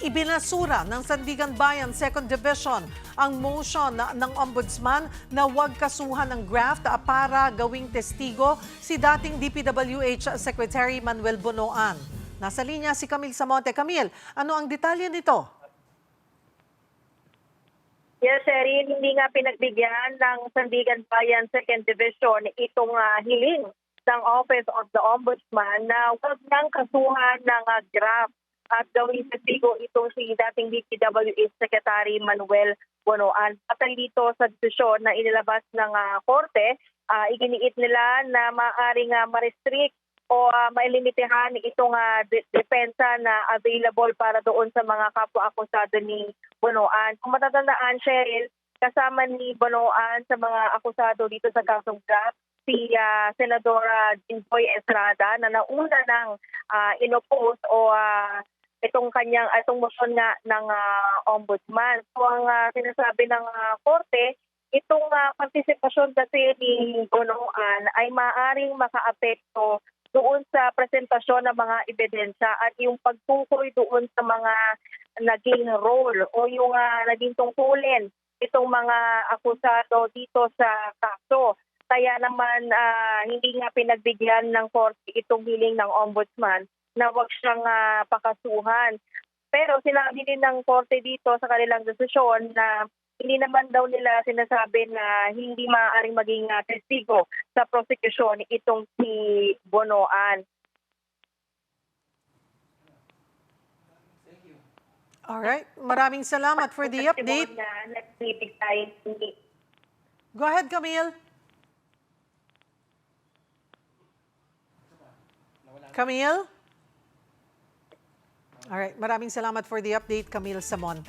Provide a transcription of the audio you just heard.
Ibinasura ng Sandigan Bayan 2nd Division ang motion ng Ombudsman na huwag kasuhan ng graft para gawing testigo si dating DPWH Secretary Manuel Bonoan. Nasa linya si Camille Samonte. Camille, ano ang detalye nito? Yes, Sheryl, hindi nga pinagbigyan ng Sandigan Bayan 2nd Division itong hiling ng Office of the Ombudsman na huwag nang kasuhan ng graft at gawing testigo itong si dating DPWH Secretary Manuel Bonoan. Patay dito sa desisyon na inilabas ng korte, iginiit nila na maaaring ma-restrict o mailimitahan itong depensa na available para doon sa mga kapwa-akusado ni Bonoan. Kung matatandaan, Sheryl, kasama ni Bonoan sa mga akusado dito sa kasong graft, si Senadora Jinggoy Estrada na nauna ng inopose o itong motion nga ng ombudsman. So ang sinasabi ng korte, itong partisipasyon kasi ni Bonoan ay maaaring makaapekto doon sa presentasyon ng mga ebidensya at yung pagtukoy doon sa mga naging role o yung naging tungkulin itong mga akusado dito sa kaso. Kaya naman hindi nga pinagbigyan ng korte itong hiling ng ombudsman na huwag siyang pakasuhan. Pero sinabi din ng korte dito sa kanilang desisyon na hindi naman daw nila sinasabi na hindi maaaring maging testigo sa prosecution itong si Bonoan. Alright, maraming salamat for the update. Go ahead, Camille. Camille? Alright, maraming salamat for the update, Camille Samonte.